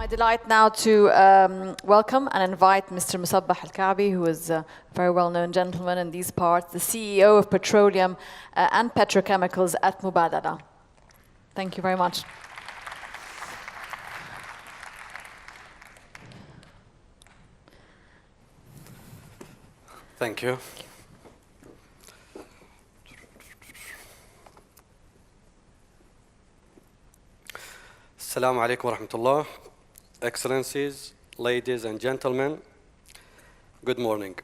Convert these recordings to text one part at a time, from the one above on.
delight now to welcome and invite Mr. Musabbeh Al Kaabi, who is a very well-known gentleman in these parts, the CEO of Petroleum and Petrochemicals at Mubadala. Thank you very much. Thank you. Assalamu alaikum wa rahmatullah. Excellencies, ladies and gentlemen, good morning.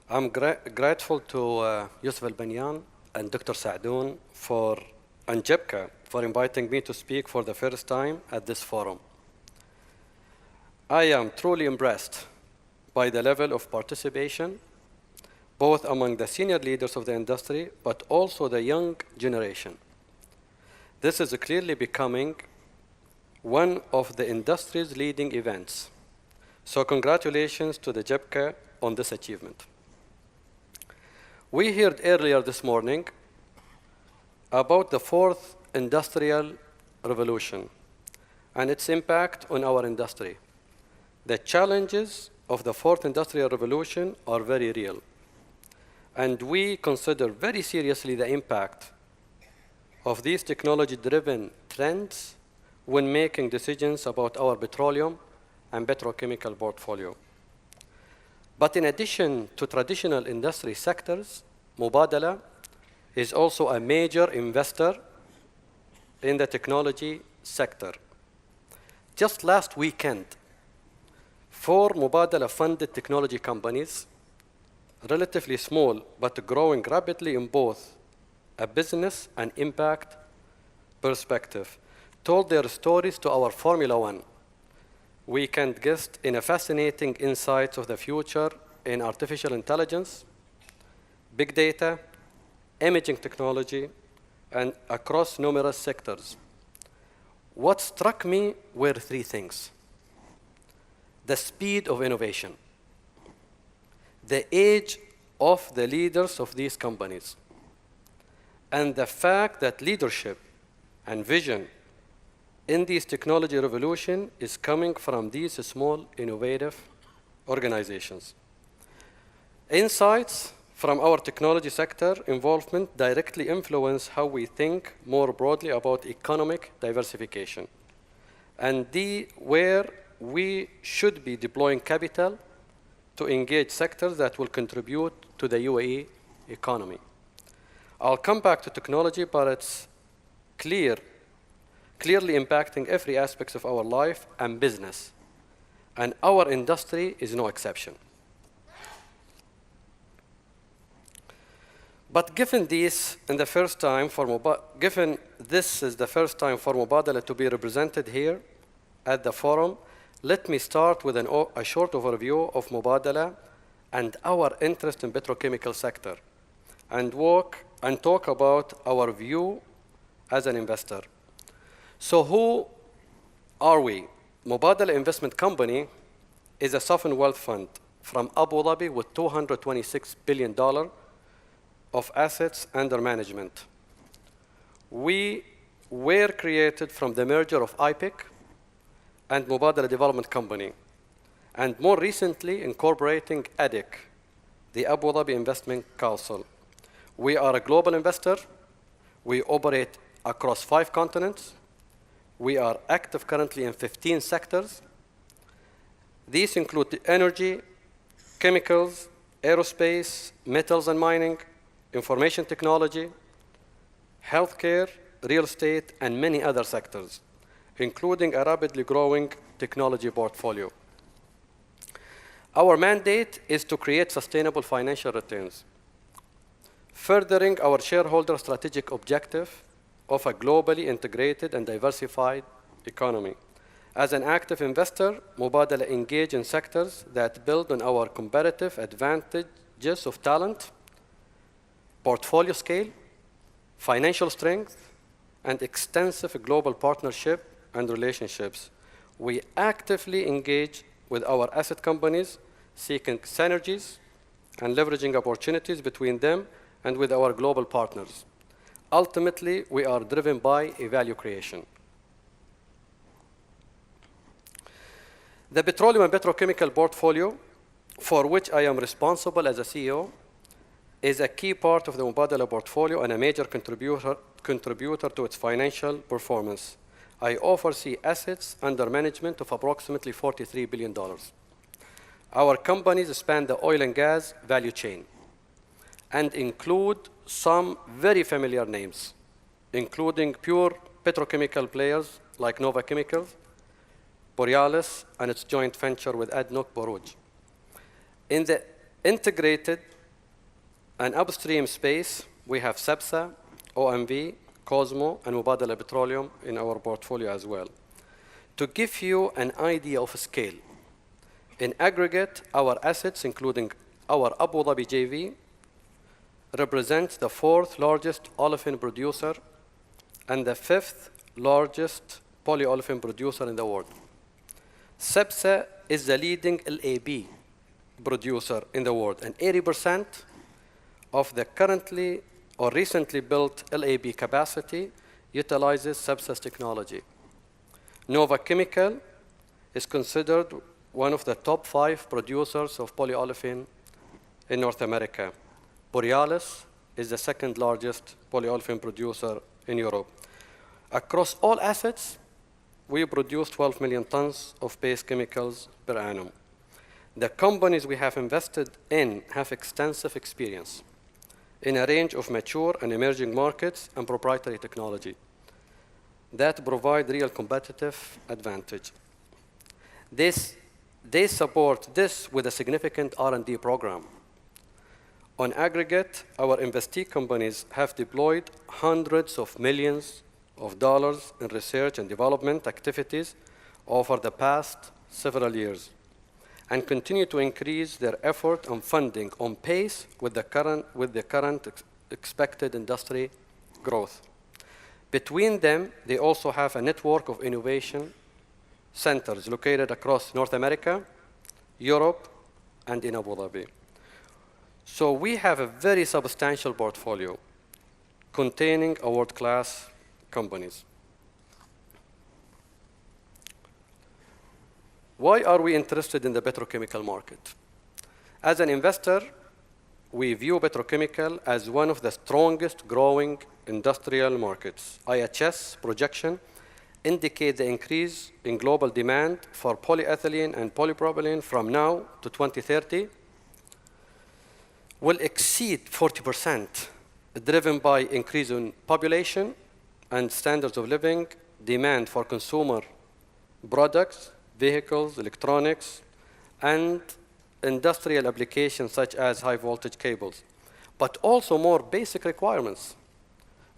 I'm grateful to Yusuf Al-Banyan and Dr. Saadoun and GPCA for inviting me to speak for the first time at this forum. I am truly impressed by the level of participation, both among the senior leaders of the industry, but also the young generation. This is clearly becoming one of the industry's leading events. So congratulations to the GPCA on this achievement. We heard earlier this morning about the fourth industrial revolution and its impact on our industry. The challenges of the fourth industrial revolution are very real, and we consider very seriously the impact of these technology-driven trends when making decisions about our petroleum and petrochemical portfolio. But in addition to traditional industry sectors, Mubadala is also a major investor in the technology sector. Just last weekend, 4 Mubadala-funded technology companies, relatively small but growing rapidly in both a business and impact perspective, told their stories to our Formula One weekend guest in a fascinating insights of the future in artificial intelligence, big data, imaging technology, and across numerous sectors. What struck me were 3 things: the speed of innovation, the age of the leaders of these companies, and the fact that leadership and vision in this technology revolution is coming from these small, innovative organizations. Insights from our technology sector involvement directly influence how we think more broadly about economic diversification, and where we should be deploying capital to engage sectors that will contribute to the UAE economy. I'll come back to technology, but it's clearly impacting every aspect of our life and business, and our industry is no exception. But given this is the first time for Mubadala to be represented here at the forum, let me start with a short overview of Mubadala and our interest in petrochemical sector, and talk about our view as an investor. So who are we? Mubadala Investment Company is a sovereign wealth fund from Abu Dhabi with $226 billion of assets under management. We were created from the merger of IPIC and Mubadala Development Company, and more recently incorporating ADIC, the Abu Dhabi Investment Council. We are a global investor. We operate across 5 continents. We are active currently in 15 sectors. These include energy, chemicals, aerospace, metals and mining, information technology, healthcare, real estate, and many other sectors, including a rapidly growing technology portfolio. Our mandate is to create sustainable financial returns, furthering our shareholder strategic objective of a globally integrated and diversified economy. As an active investor, Mubadala engage in sectors that build on our competitive advantages of talent, portfolio scale, financial strength, and extensive global partnership and relationships. We actively engage with our asset companies, seeking synergies and leveraging opportunities between them and with our global partners. Ultimately, we are driven by value creation. The petroleum and petrochemical portfolio, for which I am responsible as a CEO, is a key part of the Mubadala portfolio and a major contributor to its financial performance. I oversee assets under management of approximately $43 billion. Our companies span the oil and gas value chain and include some very familiar names, including pure petrochemical players like Nova Chemicals, Borealis, and its joint venture with ADNOC Borouge. In the integrated and upstream space, we have CEPSA, OMV, Cosmo, and Mubadala Petroleum in our portfolio as well. To give you an idea of scale, in aggregate, our assets, including our Abu Dhabi JV, represent the 4th largest olefin producer and the 5th largest polyolefin producer in the world. CEPSA is the leading LAB producer in the world, and 80% of the currently or recently built LAB capacity utilizes CEPSA's technology. Nova Chemical is considered one of the top 5 producers of polyolefin in North America. Borealis is the 2nd largest polyolefin producer in Europe. Across all assets, we produce 12 million tons of base chemicals per annum. The companies we have invested in have extensive experience in a range of mature and emerging markets and proprietary technology that provide real competitive advantage. They support this with a significant R&D program. On aggregate, our investee companies have deployed hundreds of millions of dollars in research and development activities over the past several years and continue to increase their effort and funding on pace with the current expected industry growth. Between them, they also have a network of innovation centers located across North America, Europe, and in Abu Dhabi. So we have a very substantial portfolio containing world-class companies. Why are we interested in the petrochemical market? As an investor, we view petrochemical as one of the strongest growing industrial markets. IHS projection indicate the increase in global demand for polyethylene and polypropylene from now to 2030 will exceed 40%, driven by increase in population and standards of living, demand for consumer products, vehicles, electronics, and industrial applications such as high voltage cables, but also more basic requirements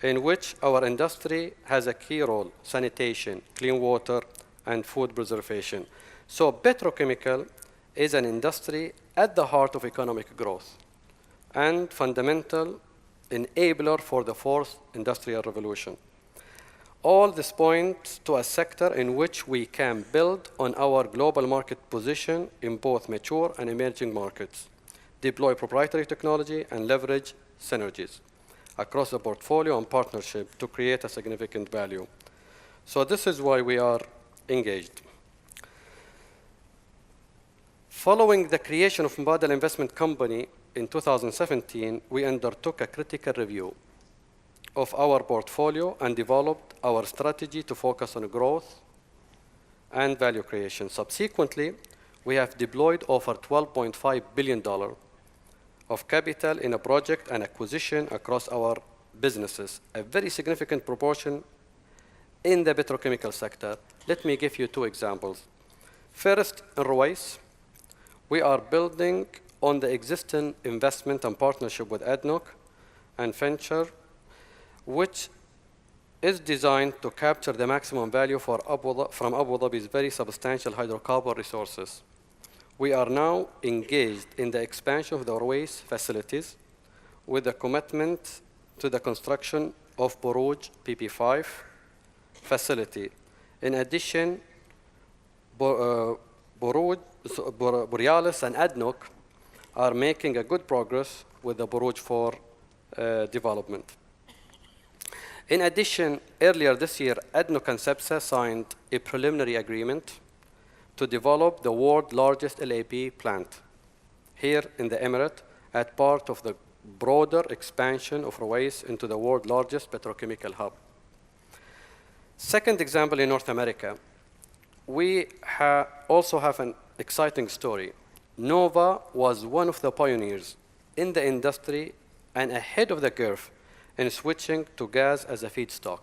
in which our industry has a key role: sanitation, clean water, and food preservation. So petrochemical is an industry at the heart of economic growth and fundamental enabler for the 4th industrial revolution. All this points to a sector in which we can build on our global market position in both mature and emerging markets, deploy proprietary technology, and leverage synergies across the portfolio and partnership to create a significant value. So this is why we are engaged. Following the creation of Mubadala Investment Company in 2017, we undertook a critical review of our portfolio and developed our strategy to focus on growth and value creation. Subsequently, we have deployed over $12.5 billion of capital in a project and acquisition across our businesses, a very significant proportion in the petrochemical sector. Let me give you 2 examples. First, in Ruwais, we are building on the existing investment and partnership with ADNOC and venture, which is designed to capture the maximum value from Abu Dhabi's very substantial hydrocarbon resources. We are now engaged in the expansion of the Ruwais facilities with a commitment to the construction of Borouge PP5 facility. In addition, Borealis and ADNOC are making a good progress with the Borouge 4 development. In addition, earlier this year, ADNOC and CEPSA signed a preliminary agreement to develop the world's largest LAB plant here in the Emirate as part of the broader expansion of Ruwais into the world's largest petrochemical hub. Second example in North America, we also have an exciting story. Nova was one of the pioneers in the industry and ahead of the curve in switching to gas as a feedstock.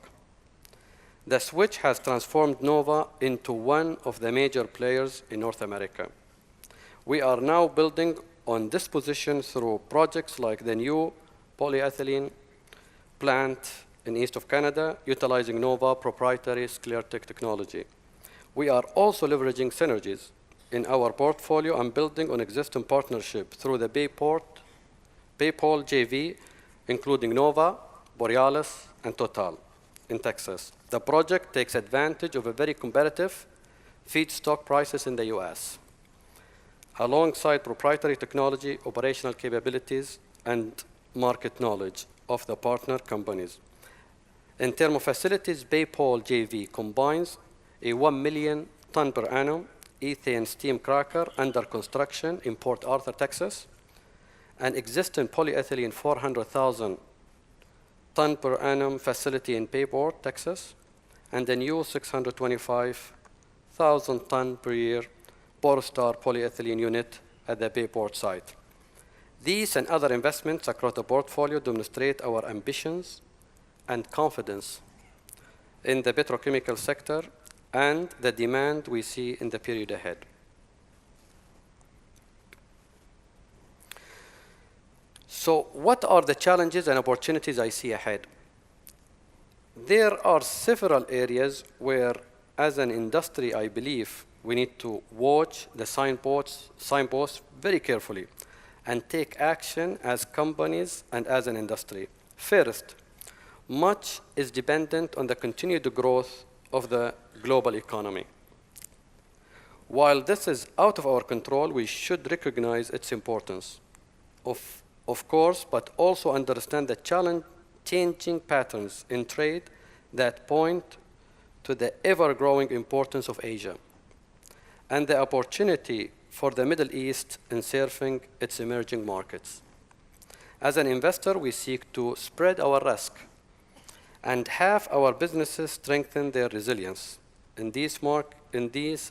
The switch has transformed Nova into one of the major players in North America. We are now building on this position through projects like the new polyethylene plant in east of Canada, utilizing Nova proprietary Scleartech technology. We are also leveraging synergies in our portfolio and building on existing partnership through the Baypol JV, including Nova, Borealis, and Total in Texas. The project takes advantage of a very competitive feedstock prices in the US, alongside proprietary technology, operational capabilities, and market knowledge of the partner companies. In terms of facilities, Baypol JV combines a 1 million ton per annum ethane steam cracker under construction in Port Arthur, Texas, an existing polyethylene 400,000 ton per annum facility in Bayport, Texas, and a new 625,000 ton per year Borstar polyethylene unit at the Bayport site. These and other investments across the portfolio demonstrate our ambitions and confidence in the petrochemical sector and the demand we see in the period ahead. So what are the challenges and opportunities I see ahead? There are several areas where, as an industry, I believe we need to watch the signposts very carefully and take action as companies and as an industry. First, much is dependent on the continued growth of the global economy. While this is out of our control, we should recognize its importance, of course, but also understand the changing patterns in trade that point to the ever-growing importance of Asia and the opportunity for the Middle East in serving its emerging markets. As an investor, we seek to spread our risk and have our businesses strengthen their resilience in these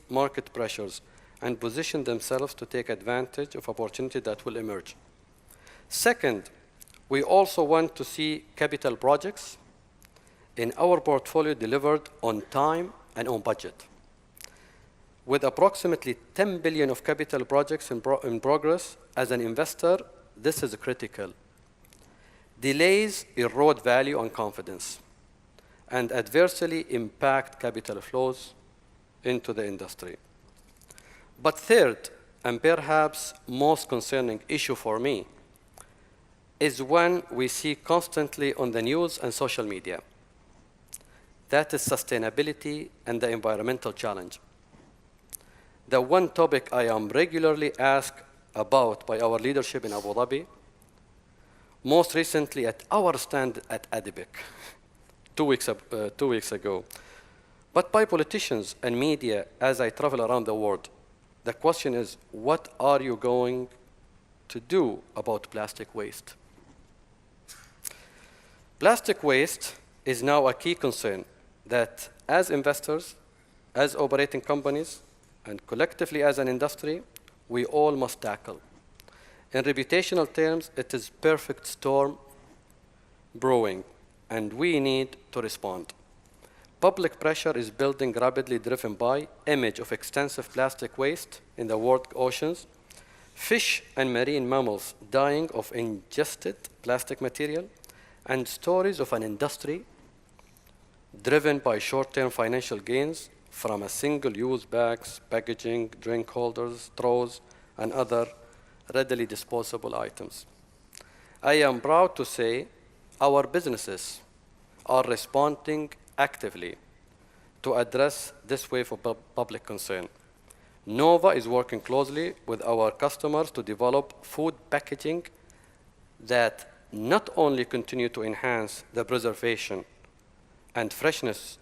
market pressures and position themselves to take advantage of opportunity that will emerge. Second, we also want to see capital projects in our portfolio delivered on time and on budget. With approximately 10 billion of capital projects in progress, as an investor, this is critical. Delays erode value and confidence and adversely impact capital flows into the industry. But third, and perhaps most concerning issue for me, is one we see constantly on the news and social media. That is sustainability and the environmental challenge. The one topic I am regularly asked about by our leadership in Abu Dhabi, most recently at our stand at ADIPEC 2 weeks ago, but by politicians and media as I travel around the world. The question is, what are you going to do about plastic waste? Plastic waste is now a key concern that as investors, as operating companies, and collectively as an industry, we all must tackle. In reputational terms, it is perfect storm brewing, and we need to respond. Public pressure is building rapidly, driven by image of extensive plastic waste in the world oceans, fish and marine mammals dying of ingested plastic material, and stories of an industry driven by short-term financial gains from a single-use bags, packaging, drink holders, straws, and other readily disposable items. I am proud to say our businesses are responding actively to address this wave of public concern. Nova is working closely with our customers to develop food packaging that not only continue to enhance the preservation and freshness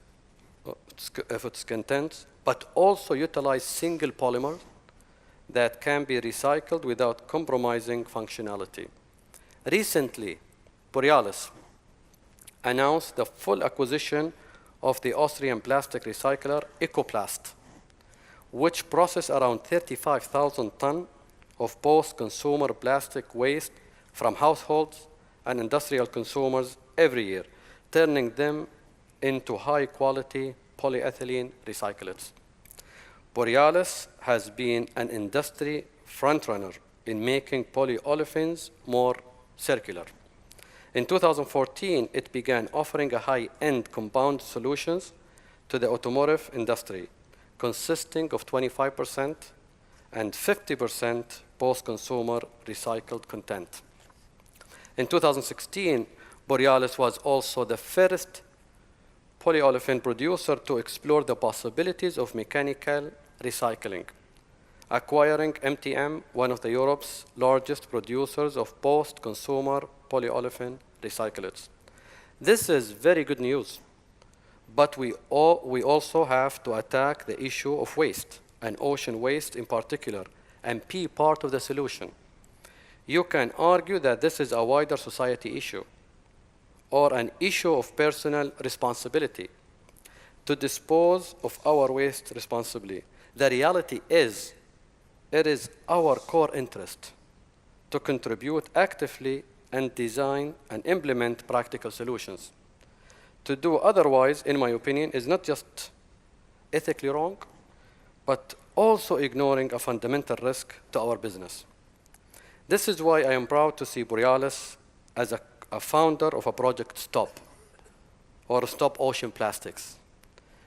of its contents, but also utilize single polymers that can be recycled without compromising functionality. Recently, Borealis announced the full acquisition of the Austrian plastic recycler Ecoplast, which processes around 35,000 tons of post-consumer plastic waste from households and industrial consumers every year, turning them into high-quality polyethylene recyclates. Borealis has been an industry frontrunner in making polyolefins more circular. In 2014, it began offering a high-end compound solutions to the automotive industry, consisting of 25% and 50% post-consumer recycled content. In 2016, Borealis was also the first polyolefin producer to explore the possibilities of mechanical recycling, acquiring MTM, one of Europe's largest producers of post-consumer polyolefin recyclates. This is very good news, but we also have to attack the issue of waste, and ocean waste in particular, and be part of the solution. You can argue that this is a wider society issue, or an issue of personal responsibility to dispose of our waste responsibly. The reality is, it is our core interest to contribute actively and design and implement practical solutions. To do otherwise, in my opinion, is not just ethically wrong, but also ignoring a fundamental risk to our business. This is why I am proud to see Borealis as a founder of a project STOP, or Stop Ocean Plastics.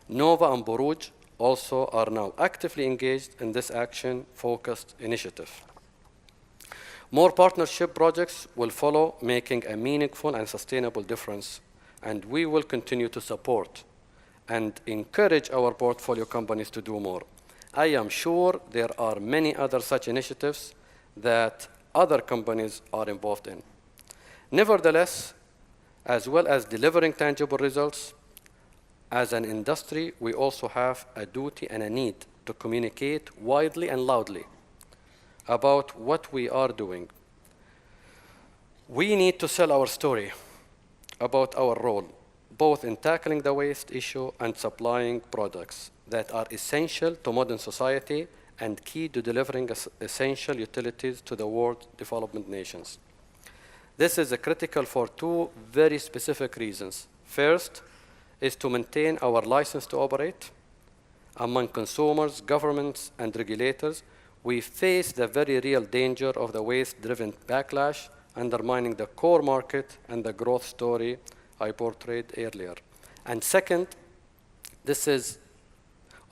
Nova and Borouge also are now actively engaged in this action-focused initiative. More partnership projects will follow, making a meaningful and sustainable difference, and we will continue to support and encourage our portfolio companies to do more. I am sure there are many other such initiatives that other companies are involved in. Nevertheless, as well as delivering tangible results, as an industry, we also have a duty and a need to communicate widely and loudly about what we are doing. We need to sell our story about our role, both in tackling the waste issue and supplying products that are essential to modern society and key to delivering essential utilities to the world development nations. This is critical for two very specific reasons. First is to maintain our license to operate. Among consumers, governments, and regulators, we face the very real danger of the waste-driven backlash, undermining the core market and the growth story I portrayed earlier. And second, is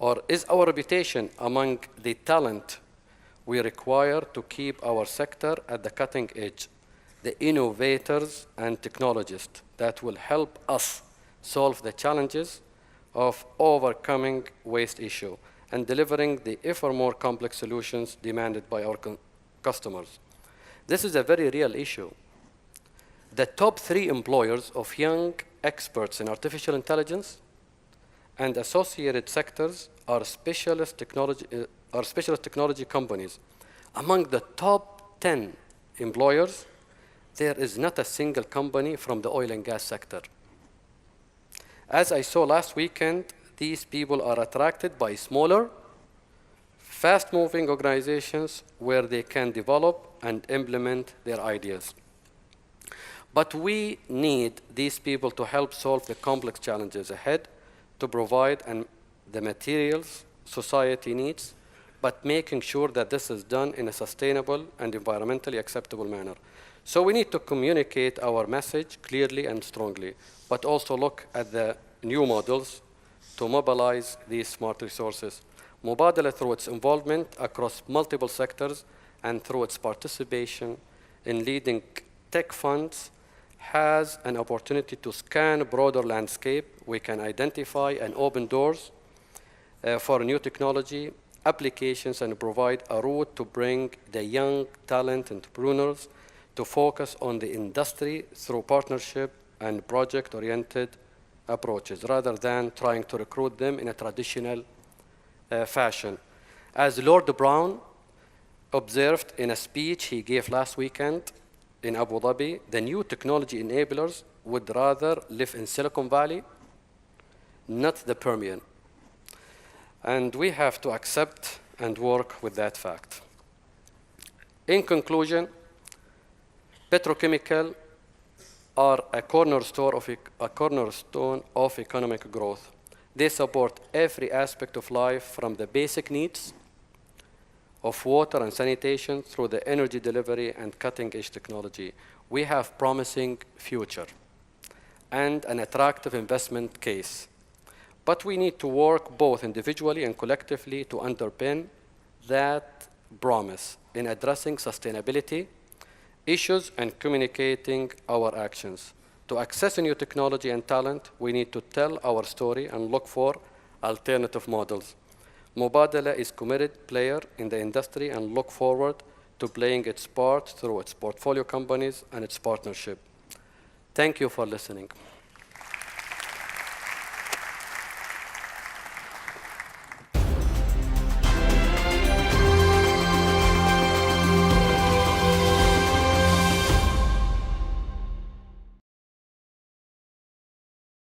our reputation among the talent we require to keep our sector at the cutting edge, the innovators and technologists that will help us solve the challenges of overcoming waste issue and delivering the ever more complex solutions demanded by our customers. This is a very real issue. The top 3 employers of young experts in artificial intelligence and associated sectors are specialist technology companies. Among the top 10 employers, there is not a single company from the oil and gas sector. As I saw last weekend, these people are attracted by smaller, fast-moving organizations where they can develop and implement their ideas. But we need these people to help solve the complex challenges ahead, to provide the materials society needs, but making sure that this is done in a sustainable and environmentally acceptable manner. So we need to communicate our message clearly and strongly, but also look at the new models to mobilize these smart resources. Mubadala, through its involvement across multiple sectors and through its participation in leading tech funds, has an opportunity to scan a broader landscape. We can identify and open doors for new technology, applications, and provide a route to bring the young talent entrepreneurs to focus on the industry through partnership and project-oriented approaches, rather than trying to recruit them in a traditional fashion. As Lord Brown observed in a speech he gave last weekend in Abu Dhabi, the new technology enablers would rather live in Silicon Valley, not the Permian. And we have to accept and work with that fact. In conclusion, petrochemical are a cornerstone of economic growth. They support every aspect of life, from the basic needs of water and sanitation through the energy delivery and cutting-edge technology. We have promising future and an attractive investment case. But we need to work both individually and collectively to underpin that promise in addressing sustainability issues and communicating our actions. To access new technology and talent, we need to tell our story and look for alternative models. Mubadala is a committed player in the industry and look forward to playing its part through its portfolio companies and its partnership. Thank you for listening.